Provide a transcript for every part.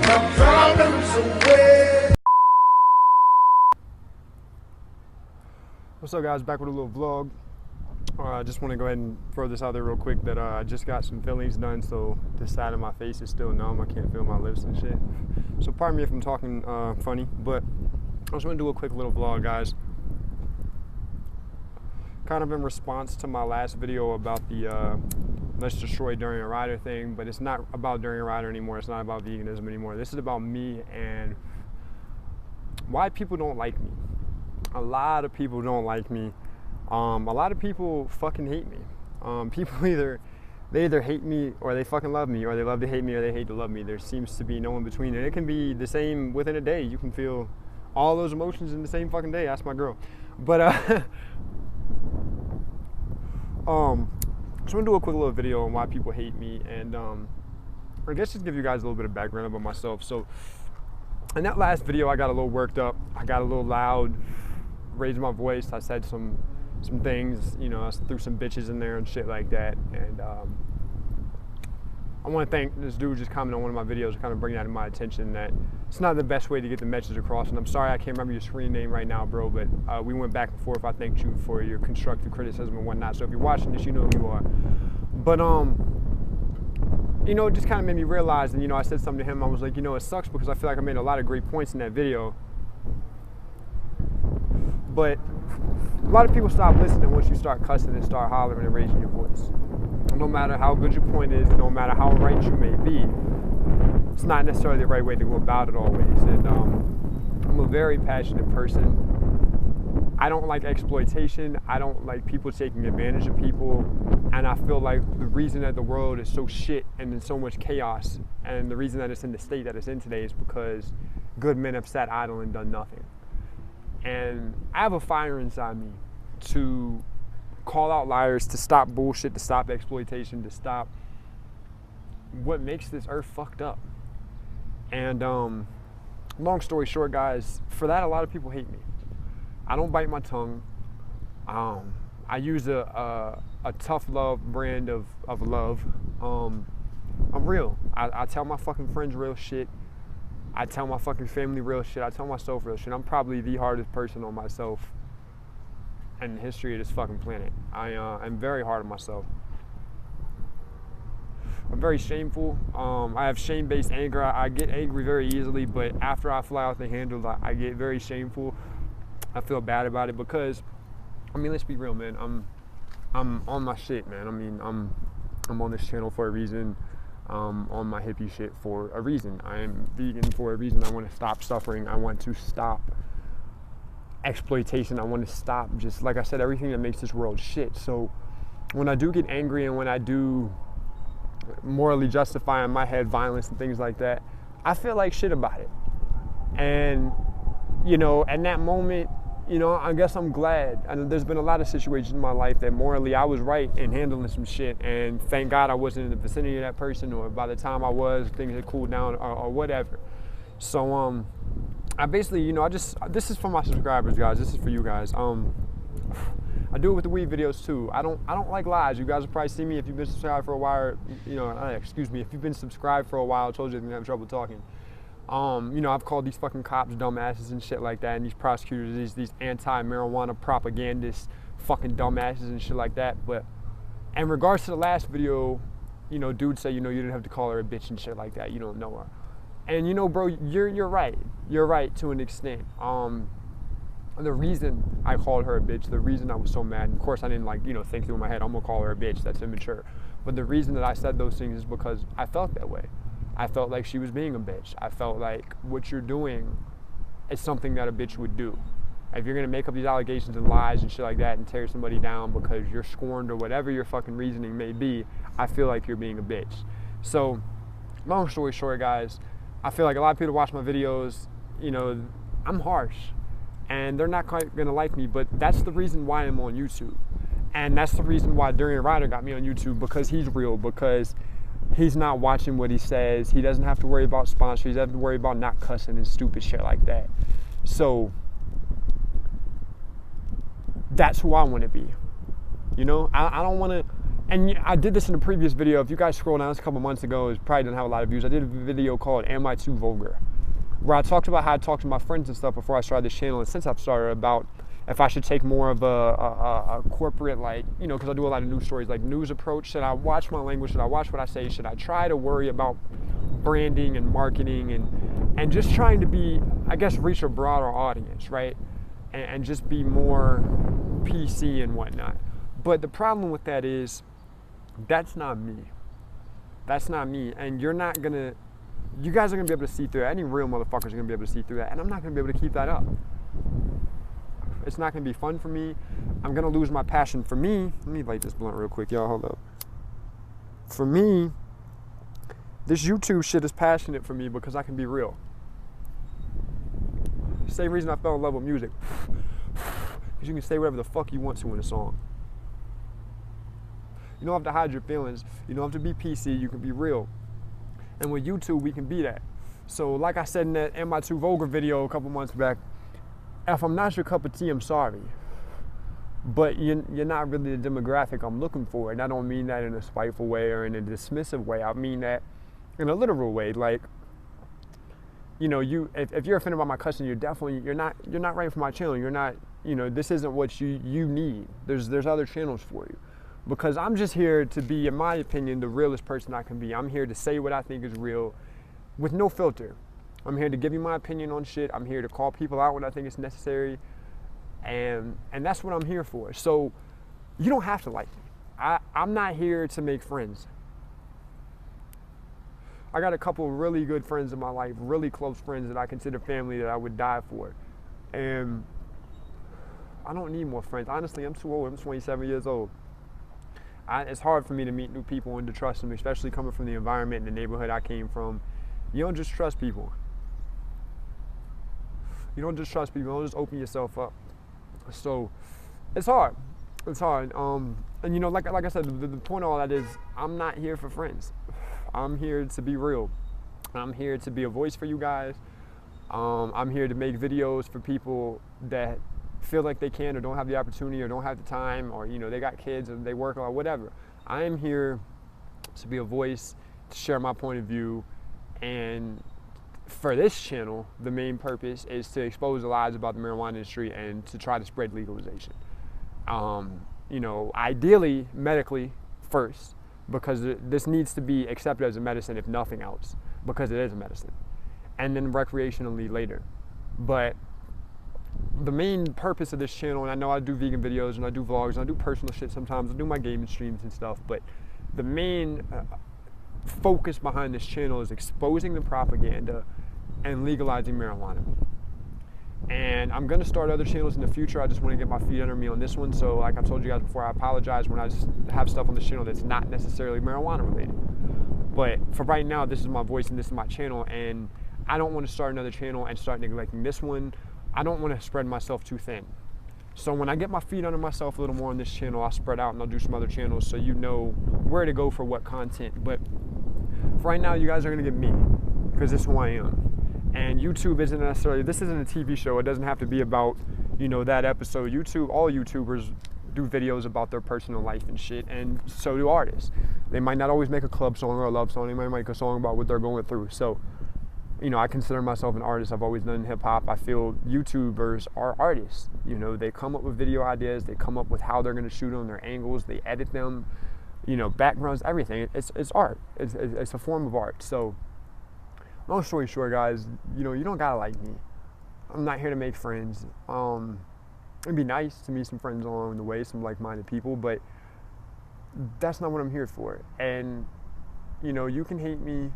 my problems away. What's up, guys? Back with a little vlog. I just want to go ahead and throw this out there real quick that I just got some fillings done, so this side of my face is still numb. I can't feel my lips and shit. So pardon me if I'm talking funny, but I just want to do a quick little vlog, guys. Kind of in response to my last video about the let's destroy Durian Rider thing, but it's not about Durian Rider anymore. It's not about veganism anymore. This is about me and why people don't like me. A lot of people don't like me. A lot of people fucking hate me. People they either hate me or they fucking love me, or they love to hate me or they hate to love me. There seems to be no in between, and it can be the same within a day. You can feel all those emotions in the same fucking day. Ask my girl. But just want to do a quick little video on why people hate me, and I guess just give you guys a little bit of background about myself. So in that last video, I got a little worked up. I got a little loud, raised my voice. I said some things, you know, I threw some bitches in there and shit like that. And I want to thank this dude just commented on one of my videos to kind of bring that to my attention, that it's not the best way to get the message across. And I'm sorry I can't remember your screen name right now, bro, but we went back and forth. I thanked you for your constructive criticism and whatnot. So if you're watching this, you know who you are. But you know, it just kind of made me realize, and you know, I said something to him. I was like, you know, it sucks because I feel like I made a lot of great points in that video, but a lot of people stop listening once you start cussing and start hollering and raising your voice. No matter how good your point is, no matter how right you may be, it's not necessarily the right way to go about it always. And I'm a very passionate person. I don't like exploitation. I don't like people taking advantage of people. And I feel like the reason that the world is so shit and in so much chaos, and the reason that it's in the state that it's in today, is because good men have sat idle and done nothing. And I have a fire inside me to call out liars, to stop bullshit, to stop exploitation, to stop what makes this earth fucked up. And long story short, guys, for that, a lot of people hate me. I don't bite my tongue. I use a tough love brand of love. I'm real. I tell my fucking friends real shit. I tell my fucking family real shit. I tell myself real shit. I'm probably the hardest person on myself in the history of this fucking planet. I'm very hard on myself. I'm very shameful. I have shame-based anger. I get angry very easily, but after I fly off the handle, I get very shameful. I feel bad about it because, I mean, let's be real, man. I'm on my shit, man. I mean, I'm on this channel for a reason. On my hippie shit for a reason. I am vegan for a reason. I want to stop suffering. I want to stop exploitation. I want to stop, just like I said, everything that makes this world shit. So when I do get angry and when I do morally justify in my head violence and things like that, I feel like shit about it. And, you know, in that moment, you know, I guess I'm glad. And there's been a lot of situations in my life that morally I was right in handling some shit, and thank God I wasn't in the vicinity of that person, or by the time I was, things had cooled down or whatever. So I basically, you know, this is for my subscribers, guys. This is for you guys. I do it with the weed videos too. I don't like lies. You guys will probably see me if you've been subscribed for a while, or, you know, excuse me, if you've been subscribed for a while. I told you I'm gonna have trouble talking. You know, I've called these fucking cops dumbasses and shit like that, and these prosecutors, these anti-marijuana propagandists, fucking dumbasses and shit like that. But in regards to the last video, you know, dude said, you know, you didn't have to call her a bitch and shit like that. You don't know her. And you know, bro, you're right. You're right to an extent. The reason I called her a bitch, the reason I was so mad, of course I didn't, like, you know, think through in my head, I'm gonna call her a bitch, that's immature. But the reason that I said those things is because I felt that way. I felt like she was being a bitch. I felt like what you're doing is something that a bitch would do. If you're gonna make up these allegations and lies and shit like that and tear somebody down because you're scorned or whatever your fucking reasoning may be, I feel like you're being a bitch. So, long story short, guys, I feel like a lot of people watch my videos, you know, I'm harsh and they're not quite gonna like me, but that's the reason why I'm on YouTube. And that's the reason why Durian Rider got me on YouTube, because he's real, because he's not watching what he says. He doesn't have to worry about sponsors. He doesn't have to worry about not cussing and stupid shit like that. So that's who I want to be. You know, I don't want to, And I did this in a previous video. If you guys scroll down, it's a couple months ago. It probably didn't have a lot of views. I did a video called Am I Too Vulgar? Where I talked about how I talked to my friends and stuff before I started this channel, and since I've started, about if I should take more of a corporate, like, you know, because I do a lot of news stories, like news approach. Should I watch my language? Should I watch what I say? Should I try to worry about branding and marketing and just trying to be, I guess, reach a broader audience, right? And just be more PC and whatnot. But the problem with that is, that's not me. That's not me. And you guys are gonna be able to see through that. Any real motherfuckers are gonna be able to see through that. And I'm not gonna be able to keep that up. It's not gonna be fun for me. I'm gonna lose my passion for me. Let me light this blunt real quick, y'all, hold up. For me, this YouTube shit is passionate for me because I can be real. Same reason I fell in love with music. Because you can say whatever the fuck you want to in a song. You don't have to hide your feelings. You don't have to be PC. You can be real. And with YouTube, we can be that. So like I said in that Am I Too Vulgar video a couple months back, if I'm not your cup of tea, I'm sorry. But you're not really the demographic I'm looking for. And I don't mean that in a spiteful way or in a dismissive way. I mean that in a literal way. Like, you know, if you're offended by my cussing, you're not right for my channel. You're not, you know, this isn't what you need. There's other channels for you. Because I'm just here to be, in my opinion, the realest person I can be. I'm here to say what I think is real with no filter. I'm here to give you my opinion on shit. I'm here to call people out when I think it's necessary. And that's what I'm here for. So you don't have to like me. I'm not here to make friends. I got a couple of really good friends in my life, really close friends that I consider family that I would die for. And I don't need more friends. Honestly, I'm too old. I'm 27 years old. It's hard for me to meet new people and to trust them, especially coming from the environment and the neighborhood I came from. You don't just trust people. You don't just trust people. You don't just open yourself up. So it's hard. It's hard. And you know, like I said, the point of all that is, I'm not here for friends. I'm here to be real. I'm here to be a voice for you guys. I'm here to make videos for people that feel like they can or don't have the opportunity or don't have the time, or, you know, they got kids or they work or whatever. I am here to be a voice, to share my point of view, and for this channel, the main purpose is to expose the lies about the marijuana industry and to try to spread legalization. You know, ideally medically first, because this needs to be accepted as a medicine, if nothing else, because it is a medicine, and then recreationally later. But the main purpose of this channel, and I know I do vegan videos and I do vlogs and I do personal shit sometimes, I do my gaming streams and stuff, but the main focus behind this channel is exposing the propaganda and legalizing marijuana. And I'm gonna start other channels in the future. I just want to get my feet under me on this one. So like I told you guys before, I apologize when I just have stuff on this channel that's not necessarily marijuana related. But for right now, this is my voice and this is my channel, and I don't want to start another channel and start neglecting this one. I don't want to spread myself too thin. So when I get my feet under myself a little more on this channel, I'll spread out and I'll do some other channels so you know where to go for what content. But for right now, you guys are gonna get me, because this is who I am. And YouTube isn't necessarily, this isn't a TV show. It doesn't have to be about, you know, that episode. All YouTubers do videos about their personal life and shit, and so do artists. They might not always make a club song or a love song. They might make a song about what they're going through. So, you know, I consider myself an artist. I've always done hip hop. I feel YouTubers are artists. You know, they come up with video ideas. They come up with how they're going to shoot them, their angles. They edit them, you know, backgrounds, everything. It's art. It's a form of art. So, long story short, guys, you know, you don't gotta like me. I'm not here to make friends. It'd be nice to meet some friends along the way, some like-minded people, but that's not what I'm here for. And, you know, you can hate me,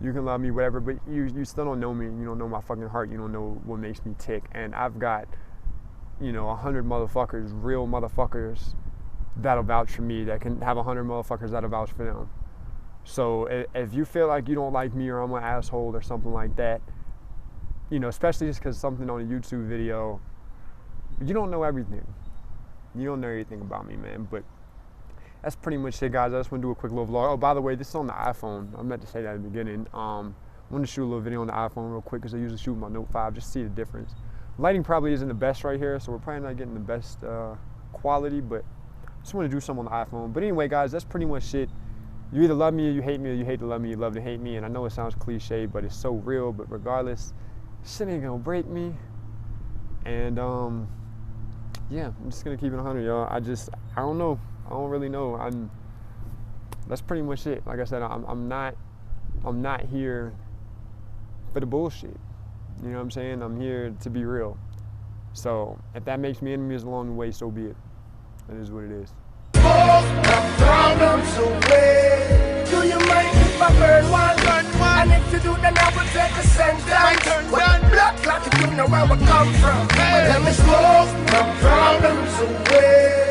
you can love me, whatever, but you still don't know me. You don't know my fucking heart. You don't know what makes me tick. And I've got, you know, 100 motherfuckers, real motherfuckers, that'll vouch for me, that can have 100 motherfuckers that'll vouch for them. So if you feel like you don't like me or I'm an asshole or something like that, you know, especially just because something on a YouTube video, you don't know everything. You don't know everything about me, man. But that's pretty much it, guys. I just want to do a quick little vlog. Oh, by the way, this is on the iPhone. I meant to say that at the beginning. I wanted to shoot a little video on the iPhone real quick because I usually shoot with my Note 5, just to see the difference. Lighting probably isn't the best right here, so we're probably not getting the best quality, but Just want to do something on the iPhone. But anyway, guys, that's pretty much it. You either love me or you hate me, or you hate to love me, you love to hate me. And I know it sounds cliche, but it's so real. But regardless, shit ain't gonna break me. And yeah, I'm just gonna keep it 100, y'all. I don't know. I don't really know. That's pretty much it. Like I said, I'm not here for the bullshit. You know what I'm saying? I'm here to be real. So if that makes me enemies along the way, so be it. That is what it is. Problems away. Do you mind if I burn one? And if you do, then I will take a sentence. When blood clot, you know where we come from. Well, let me smoke my problems away.